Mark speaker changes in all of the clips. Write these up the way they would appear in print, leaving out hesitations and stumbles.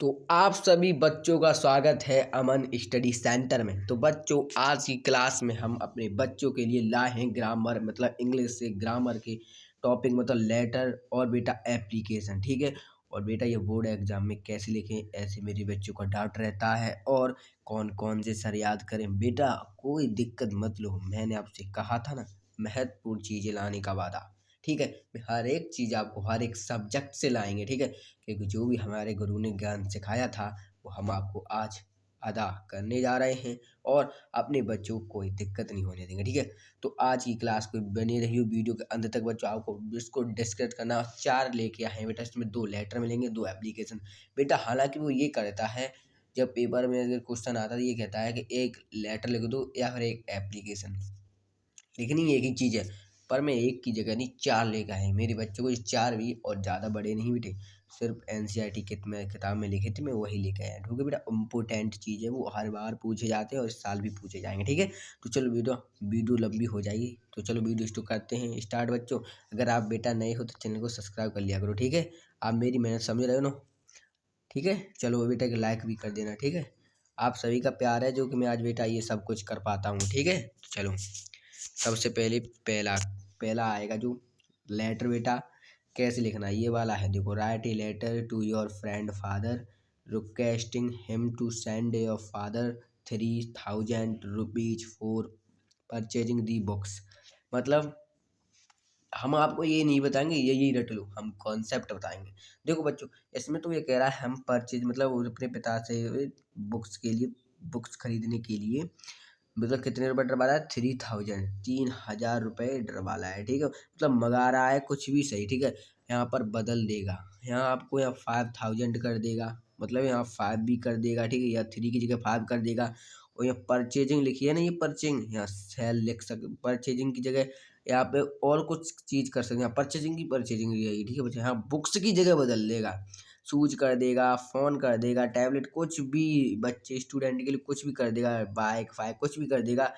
Speaker 1: तो आप सभी बच्चों का स्वागत है अमन स्टडी सेंटर में। तो बच्चों, आज की क्लास में हम अपने बच्चों के लिए लाए हैं ग्रामर मतलब इंग्लिश से ग्रामर के टॉपिक मतलब लेटर और बेटा एप्लीकेशन। ठीक है। और बेटा ये बोर्ड एग्जाम में कैसे लिखें ऐसे मेरे बच्चों का डाउट रहता है, और कौन कौन से सर याद करें। बेटा कोई दिक्कत मत लो, मैंने आपसे कहा था ना, महत्वपूर्ण चीज़ें लाने का वादा। ठीक है। मैं हर एक चीज़ आपको हर एक सब्जेक्ट से लाएंगे। ठीक है। क्योंकि जो भी हमारे गुरु ने ज्ञान सिखाया था वो हम आपको आज अदा करने जा रहे हैं, और अपने बच्चों को कोई दिक्कत नहीं होने देंगे। ठीक है। तो आज की क्लास को बने रही हो वीडियो के अंत तक। बच्चों आपको इसको डिस्कस करना 4 लेके आए हैं बेटा। इसमें 2 लेटर मिलेंगे, 2 एप्लीकेशन। बेटा हालांकि वो ये करता है, जब पेपर में अगर क्वेश्चन आता है तो ये कहता है कि एक लेटर लिख दो या फिर एक एप्लीकेशन। लिखनी एक ही चीज़ है, पर मैं एक की जगह नहीं 4 लेकर आए मेरे बच्चों को। ये 4 भी और ज़्यादा बड़े नहीं बेटे, सिर्फ एनसीईआरटी किताब में लिखे थे मैं वही लेके आया। ठीक है बेटा, इम्पोर्टेंट चीज़ है, वो हर बार पूछे जाते हैं और इस साल भी पूछे जाएंगे। ठीक है। तो चलो वीडियो लंबी हो जाएगी, तो चलो वीडियो स्टार्ट करते हैं स्टार्ट। बच्चों अगर आप बेटा नए हो तो चैनल को सब्सक्राइब कर लिया करो। ठीक है। आप मेरी मेहनत समझ रहे हो ना। ठीक है। चलो बेटा एक लाइक भी कर देना। ठीक है। आप सभी का प्यार है जो कि मैं आज बेटा ये सब कुछ कर पाता हूँ। ठीक है। चलो सबसे पहले पहला पहला आएगा जो लेटर। बेटा कैसे लिखना है ये वाला है, देखो। Write a letter to your friend father requesting him to send your father 3000 rupees for purchasing the books. मतलब हम आपको ये नहीं बताएंगे ये रट लो, हम कॉन्सेप्ट बताएंगे। देखो बच्चों, इसमें तो ये कह रहा है हम परचेज मतलब वो अपने पिता से बुक्स खरीदने के लिए मतलब कितने रुपये डरवाला है, 3000 डरवाला है। ठीक है। मतलब मंगा रहा है कुछ भी सही। ठीक है। यहाँ पर बदल देगा, यहाँ आपको यहाँ 5000 कर देगा, मतलब यहाँ 5 भी कर देगा। ठीक है। या 3 की जगह 5 कर देगा। और यहाँ परचेजिंग लिखी है ना, ये परचेजिंग यहाँ सेल लिख सकते, परचेजिंग की जगह यहाँ पे और कुछ चीज़ कर सकते हैं। यहाँ परचेजिंग की परचेजिंग रहेगी। ठीक है बच्चे। यहाँ बुक्स की जगह बदल देगा, शूज कर देगा, फ़ोन कर देगा, टैबलेट, कुछ भी बच्चे स्टूडेंट के लिए कुछ भी कर देगा, बाइक फाइक कुछ भी कर देगा।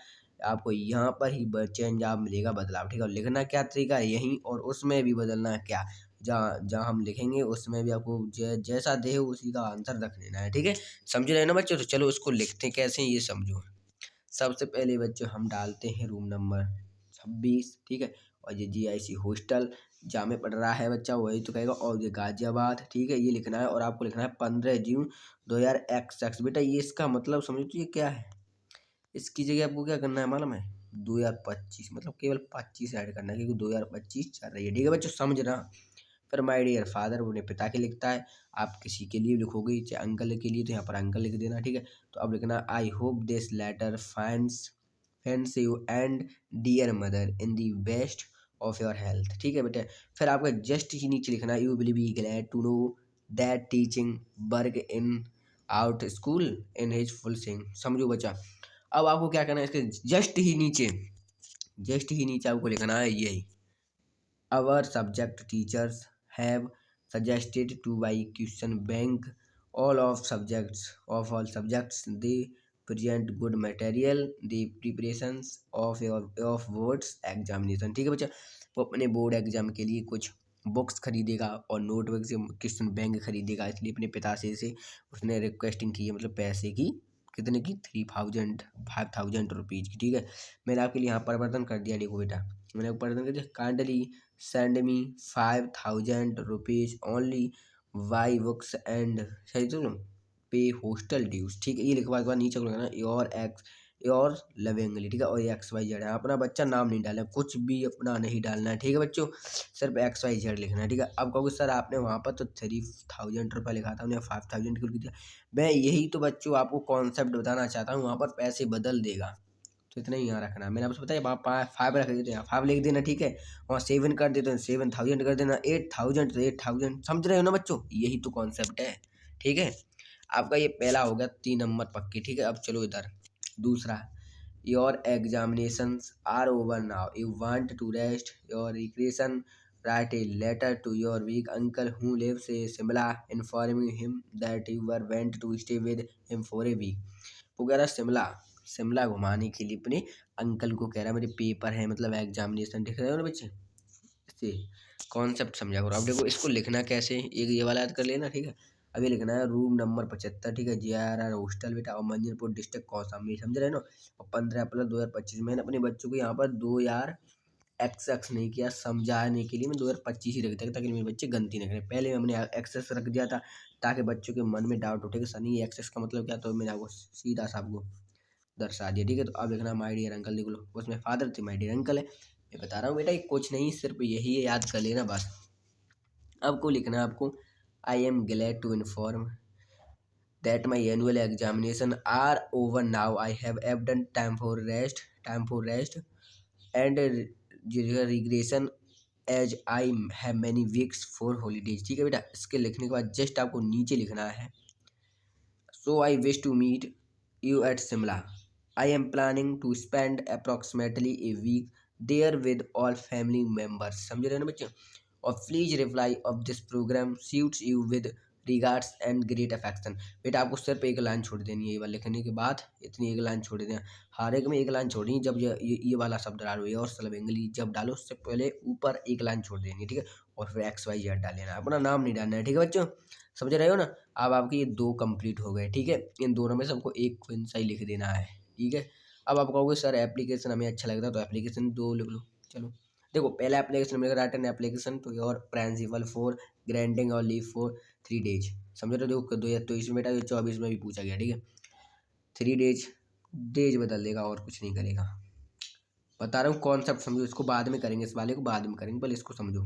Speaker 1: आपको यहाँ पर ही चेंज आप मिलेगा, बदलाव। ठीक है। और लिखना क्या तरीका है यहीं, और उसमें भी बदलना है क्या, जहाँ जहाँ हम लिखेंगे उसमें भी आपको जैसा दे उसी का आंसर रख लेना है। ठीक है। समझ रहे हैं ना बच्चों। तो चलो उसको लिखते कैसे हैं ये समझो। सबसे पहले बच्चों हम डालते हैं रूम नंबर 26। ठीक है। और ये जीआईसी हॉस्टल जहाँ में पढ़ रहा है बच्चा वही तो कहेगा, और ये गाजियाबाद। ठीक है। ये लिखना है, और आपको लिखना है 15 जून 2000 बेटा ये इसका मतलब समझो तो ये क्या है, इसकी जगह आपको क्या करना है मालूम है, 2025 मतलब केवल 25 ऐड करना है, क्योंकि 2025 चल रही है। ठीक है बच्चों, समझना। फिर माय डियर फादर वो अपने पिता के लिखता है, आप किसी के लिए लिखोगे चाहे अंकल के लिए तो यहाँ पर अंकल लिख देना। ठीक है। तो अब लिखना I hope this letter finds you and dear mother in the best of your health. ठीक है बेटा। फिर आपका जस्ट ही नीचे लिखना you will be glad to know that teaching work in out school in his full swing. समझो बच्चा। अब आपको क्या करना है, इसके जस्ट ही नीचे आपको लिखना है यही, our subject teachers have suggested to buy question bank all subjects they present good material the preparations of boards examination। ठीक है बच्चा। वो अपने बोर्ड एग्जाम के लिए कुछ बुक्स खरीदेगा और नोटबुक से क्वेश्चन बैंक खरीदेगा, इसलिए अपने पिता से उसने रिक्वेस्टिंग की है, मतलब पैसे की कितने की, 5000 रुपीज़ की। ठीक है। मैंने आपके लिए यहाँ परिवर्तन कर दिया, देखो बेटा मैंने परिवर्तन कर दिया। Kindly send me 5000 rupees only why books and सही तो पे हॉस्टल ड्यूज। ठीक है। ये लिखवा के बाद नीचे को लिखना योर लविंगली। ठीक है। और XYZ है, अपना बच्चा नाम नहीं डालना, कुछ भी अपना नहीं डालना है। ठीक है बच्चों, सिर्फ XYZ लिखना है। ठीक है। अब कहोगे सर आपने वहाँ पर तो 3000 लिखा था, उन्हें 5000 क्यों लिख दिया। मैं यही तो बच्चों आपको कॉन्सेप्ट बताना चाहता हूँ, वहाँ पर पैसे बदल देगा तो इतना ही यहाँ रखना है। मैंने आपसे बताया वहाँ 5 रख देते हैं, यहाँ 5 लिख देना। ठीक है। वहाँ 7 कर देते हैं, 7000 कर देना, 8000 तो 8000। समझ रहे हो ना बच्चों, यही तो कॉन्सेप्ट है। ठीक है। आपका ये पहला हो गया 3 नंबर पक्की। ठीक है। अब चलो इधर दूसरा, your examinations are over now you want to rest your recreation write a letter to your weak uncle who lives in Shimla informing him that you were went to stay with him for a week. वो कह रहा शिमला घुमाने के लिए अपने uncle को कह रहा है, मेरे पेपर है मतलब एग्जामिनेशन। देख रहे हो ना बच्चे, इससे कॉन्सेप्ट समझा करो। अब देखो इसको लिखना कैसे, एक ये वाला याद कर लेना। ठीक है। अब ये लिखना है रूम नंबर 75, ठीक है, JRR हॉस्टल बेटा, और मंजनपुर डिस्ट्रिक्ट कौशाम्बी, समझ रहे हो ना। और 15 अप्रैल 2025 मैंने अपने बच्चों को यहाँ पर 2 यार एक्स नहीं किया, समझाने के लिए मैं 2025 ही रख दिया ताकि मेरे बच्चे गलती ना करें। पहले हमने एक्सेस रख दिया था ताकि बच्चों के मन में डाउट उठे कि सनी एक्सेस का मतलब क्या, तो मैंने आपको सीधा सा आपको दर्शा दिया, ठीक है। तो अब लिखना माय डियर अंकल, देख लो उसमें फादर थे, माय डियर अंकल है। मैं बता रहा हूँ बेटा, ये कुछ नहीं, सिर्फ यही है, याद कर लेना बस। अब को लिखना है आपको, I am glad to inform that my annual examination are over now. I have abundant time for rest and regression as I have many weeks for holidays, ठीक है बेटा। इसके लिखने के बाद जस्ट आपको नीचे लिखना है, so I wish to meet you at Simla. I am planning to spend approximately a week there with all family members, समझ रहे हो ना बच्चों। और please reply of this programme suits you with regards and great affection. बेटा आपको सिर्फ एक लाइन छोड़ देनी है, ये वाला लिखने के बाद इतनी एक लाइन छोड़ देना। हर एक में एक लाइन छोड़नी, जब ये वाला शब्द डालो, ये और सलब इंग्लिश जब डालो उससे पहले ऊपर एक लाइन छोड़ देनी है, ठीक है। और फिर XYZ डाल लेना, अपना नाम नहीं डालना है, ठीक है बच्चों, समझ रहे हो ना। अब आपके ये 2 कंप्लीट हो गए, ठीक है। इन दोनों में से हमको एक कौन सा ही लिख देना है, ठीक है। अब आप कहोगे सर एप्लीकेशन हमें अच्छा लगता है, तो एप्लीकेशन 2 लिख लो। चलो देखो, पहला एप्लीकेशन में written application to your principal for granting और लीव फॉर 3 डेज, समझ रहे हो। देखो 2023 में बेटा 24 में भी पूछा गया, ठीक है। 3 डेज, डेज बदल देगा और कुछ नहीं करेगा। बता रहा हूँ कॉन्सेप्ट समझो, इसको बाद में करेंगे, इस वाले को बाद में करेंगे, पहले इसको समझो।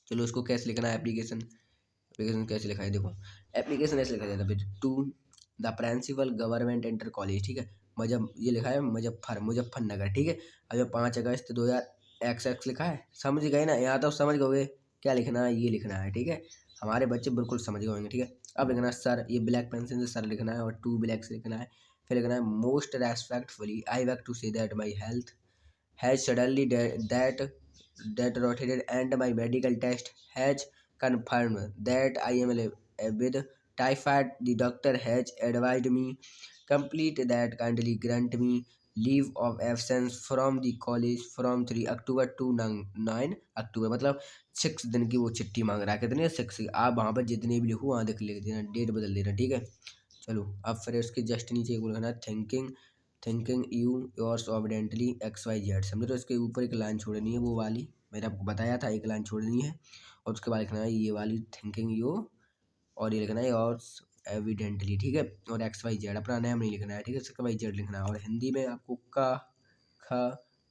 Speaker 1: चलो इसको कैसे लिखना है, एप्लीकेशन, एप्लीकेशन कैसे लिखा है, देखो एप्लीकेशन ऐसे लिखा जाता है to the principal government inter college, ठीक है। ये लिखा है मुजफ्फरनगर, ठीक है। अब जो 5 अगस्त 2000 XX लिखा है, समझ गए ना, यहाँ तो समझ गए क्या लिखना है, ये लिखना है, ठीक है। हमारे बच्चे बिल्कुल समझ गए होंगे, ठीक है। अब लिखना है सर, ये ब्लैक पेंसिल से सर लिखना है और 2 ब्लैक से लिखना है। फिर लिखना है most respectfully I beg to say that my health has suddenly that rotated and my medical test has confirmed that I am with typhoid. The doctor has advised me complete that kindly grant me leave of absence from the college from 3 October to 9 अक्टूबर, मतलब 6 दिन की वो चिट्ठी मांग रहा है, कितने 6। आप वहाँ पर जितने भी लिखो वहाँ लिख देना, डेट बदल देना, ठीक है। चलो अब फिर उसके जस्ट नीचे एक लिखना है थिंकिंग यू योर्स ऑबिडेंटली XYZ, समझे। तो इसके ऊपर एक लाइन छोड़नी है, वो वाली मैंने आपको बताया था, एक लाइन छोड़नी है। और उसके बाद लिखना है ये वाली थिंकिंग यू, और ये लिखना है योर्स एविडेंटली, ठीक है। और XYZ अपना नाम नहीं लिखना है, ठीक है, XYZ लिखना है। और हिंदी में आपको का ख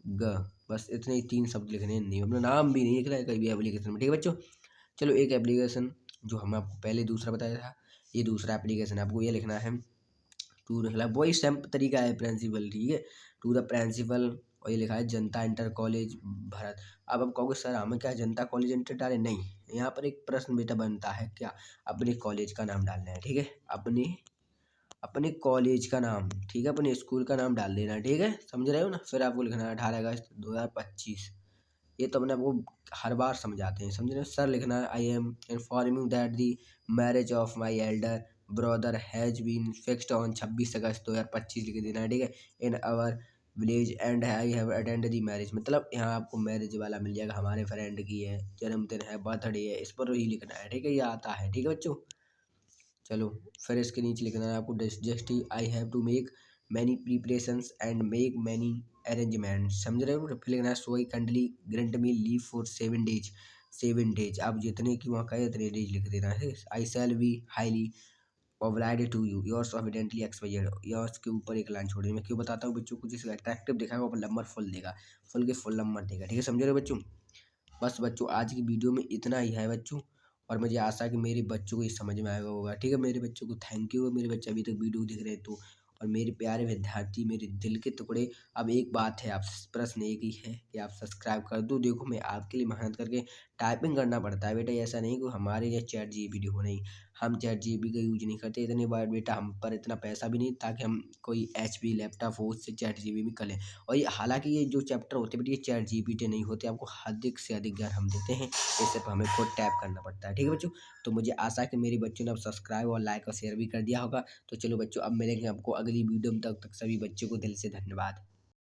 Speaker 1: ग, बस इतने ही 3 शब्द लिखने हैं हिंदी में, अपना नाम भी नहीं लिखना है कहीं भी एप्लीकेशन में, ठीक है बच्चों। चलो एक एप्लीकेशन जो हम आपको पहले दूसरा बताया था, ये दूसरा एप्लीकेशन आपको ये लिखना है टू लिखा है, वही सेम तरीका है प्रिंसिपल, ठीक है। टू द प्रिंसिपल, और ये लिखा है जनता इंटर कॉलेज भारत। अब आप कहोगे सर हमें क्या जनता कॉलेज इंटर डाले, नहीं, यहाँ पर एक प्रश्न बेटा बनता है, क्या अपने कॉलेज का नाम डालना है, ठीक है। अपने कॉलेज का नाम, ठीक है, अपने स्कूल का नाम डाल देना, ठीक है, समझ रहे हो ना। फिर आपको लिखना है 18 अगस्त 2025, ये तो अपने आपको हर बार समझाते हैं, समझ रहे हो। सर लिखना है I am informing that the marriage of my elder brother has been fixed on 26 August 2025 लिख देना है, ठीक है, in our village and I have attend the marriage, मतलब यहाँ आपको मैरिज वाला मिल जाएगा, हमारे फ्रेंड की है, जन्मदिन है, बर्थडे है, इस पर ही लिखना है, ठीक है, ये आता है, ठीक है बच्चों। चलो फिर इसके नीचे लिखना है आपको just I have to make many preparations and make many arrangements, समझ रहे हो। फिर लिखना है so I kindly grant me leave for 7 days आप जितने की वहाँ कहे उतने डेज लिख देना है। I shall be highly obliged to you yours confidently XYZ, yours के ऊपर एक लाइन छोड़िए। मैं क्यों बताता हूँ बच्चों को, जिसको अट्रैक्टिव दिखाएगा वो नंबर फुल देगा, फुल के फुल नंबर देगा, ठीक है, समझ रहे हो बच्चों। बस बच्चों आज की वीडियो में इतना ही है बच्चों, और मुझे आशा है कि मेरे बच्चों को ये समझ में आएगा होगा, ठीक है। मेरे बच्चों को थैंक यू, मेरे बच्चे अभी तक वीडियो देख रहे हैं तो। और मेरे प्यारे विद्यार्थी, मेरे दिल के टुकड़े, अब एक बात है, आप प्रश्न एक ही है कि आप सब्सक्राइब कर दो। देखो मैं आपके लिए मेहनत करके टाइपिंग करना पड़ता है बेटा, ऐसा नहीं कि हमारे लिए ChatGPT हो, नहीं, हम ChatGPT का यूज नहीं करते इतनी बार बेटा, हम पर इतना पैसा भी नहीं ताकि हम कोई HP लैपटॉप हो उससे ChatGPT कर लें। और ये हालांकि ये जो चैप्टर होते हैं बेटा ये ChatGPT नहीं होते, आपको अधिक से अधिक ज्ञान हम देते हैं, ये सिर्फ हमें खुद टैप करना पड़ता है, ठीक है बच्चों। तो मुझे आशा है कि मेरे बच्चों ने अब सब्सक्राइब और लाइक और शेयर भी कर दिया होगा। तो चलो बच्चों अब मिलेंगे आपको अगली वीडियो में, तब तक सभी बच्चों को दिल से धन्यवाद।